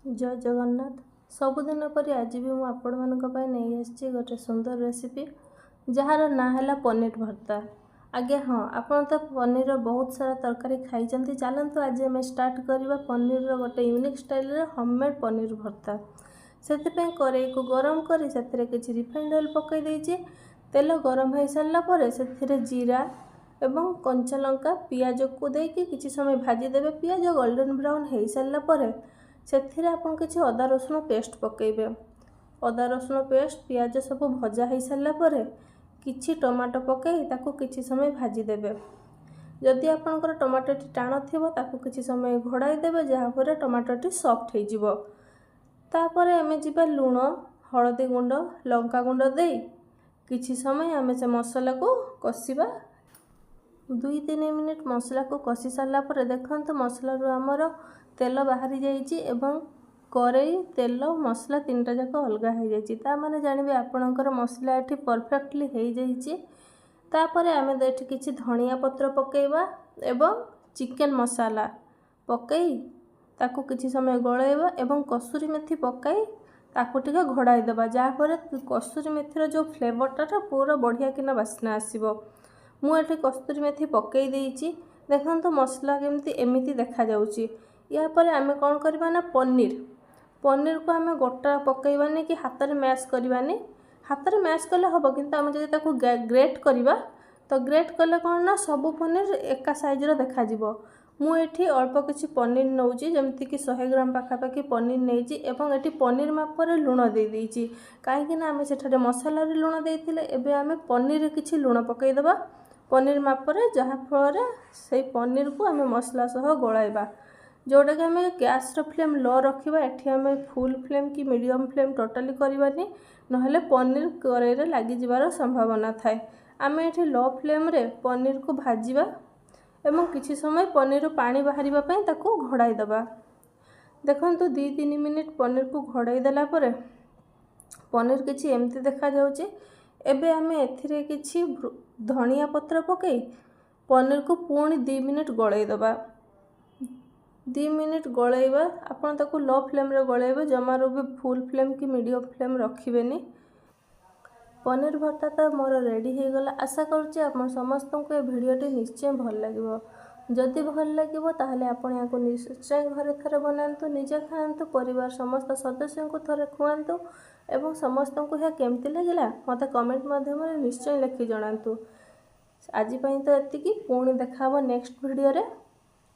जय जगन्नाथ। सबुदिन परि आज भी मुझे नहीं आसी गोटे सुंदर रेसिपी जार ना है पनीर भर्ता। आज्ञा हाँ, आपन तो पनीर बहुत सारा तरकारी खाई चलतु आज आम स्टार्ट करवा पनीर गोटे यूनिक स्टाइल होममेड पनीर भर्ता। से कड़ाई को गरम कर किसी रिफाइंड ऑयल पकई देछि। तेल गरम हो सारापर से जीरा एवं कंचा लंका पियाज को देकी किसी समय भाजीदेवे। पियाज गोल्डन ब्राउन हो सारापर से किसी अदा रसुण पेस्ट पकेबे। अदा रसुण पेस्ट पियाज सब भजा हो सारापर किछि टमाटो पकई ताकू किछि समय भाजीदेवे। जदि आपणकर टमाटोटी टाण थिबो ताकू किछि समय घोड़ाई देबे जहाँपर टमाटोटी सॉफ्ट हो जिवो। तापर आमे जिबा लूण हळदी गुंड लंका गुंड दे किछि समय आमे से मसला को कसिबा। 2-3 मिनिट मसला को कषि सारापर देखंतु मसला रो हमर तेल बाहरी जाइछि एवं कड़ाई तेल मसला तीनटा जाक अलग हो जाइछि। ता माने जानिबे आपणकर मसला एठी परफेक्टली हो जाइछि। तापर आमे एठी किछि धनिया पत्र पकेइबा एवं चिकन मसाला पकई ताकू किछि समय गळाइबा एवं कसूरी मेथी पकाई ताकू टिके घोड़ाई देबा जहाँपर कसूरी मेथीर जो फ्लेवरटा पूरा बढ़िया किना बास्ना आसीबो। मु एठी कसूरी मेथी पकई देइछि। देखंतु मसला केमती एमिति देखा जाउछि। या पर आमे कौन करबा ना पनीर को आमे गोटा पकईबानी कि हाथ में मैश करवानी। हाथ में मैश कले हम किंतु आमे जदि ताकू ग्रेट करबा तो ग्रेट कले कौन ना सब पनीर एका साइज रो देखा जिवो। मु एठी अल्प किछि पनीर नौची जेमति कि 100 ग्राम पाखापाखि पनीर नेइछि एवं एठी पनीर मापर लूण दे देइछि। काहेकि ना आमे सेठारे मसला रे लूण देइथिले एबे आमे पनीर रे किछि लूण पकई देबा पनीर मापर जहाँ फल से पनीर को आमे मसला सह गोलाइबा। जोटा कि आम गैस फ्लेम लो रखा। एठी आम फुल फ्लेम कि मीडियम फ्लेम टोटाली करवानी नहले पनीर कड़ाई रे लागी जिबार संभावना थाए। आम एठी लो फ्लेम रे पनीर को भाजीबा एवं किछि समय पनीर पानी बाहरिबा पई ताकू घोड़ाई देबा। देखंतु 2-3 मिनिट पनीर को घोड़ाई देला परे पनीर किछि एमती देखा जाउछि। एबे आमे एथिरे किछि धनिया पत्र पकई पनीर को पुणी 2 मिनिट गळाई देबा। 2 मिनिट गलैबा आपन ताकू लो फ्लेम रे गलैबे जमारो भी फुल फ्लेम कि मीडियम फ्लेम रखिबेनी। पनीर भर्ता तो मोर रेडी हो गला। आशा करुच्ची आप समस्त को ये वीडियोटी निश्चय भल लगे। जदि भल लगे ताहले आपण याको निश्चय घरे थरे बनातु निजे खातु परिवार समस्त सदस्य को थरे खुआतु एवं समस्त को यह केमती लगिला मते कमेंट माध्यम रे निश्चय लिखि जणातु। आज पई तो एतिकी पुणी देखा नेक्स्ट वीडियो रे।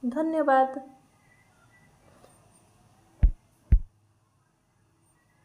धन्यवाद।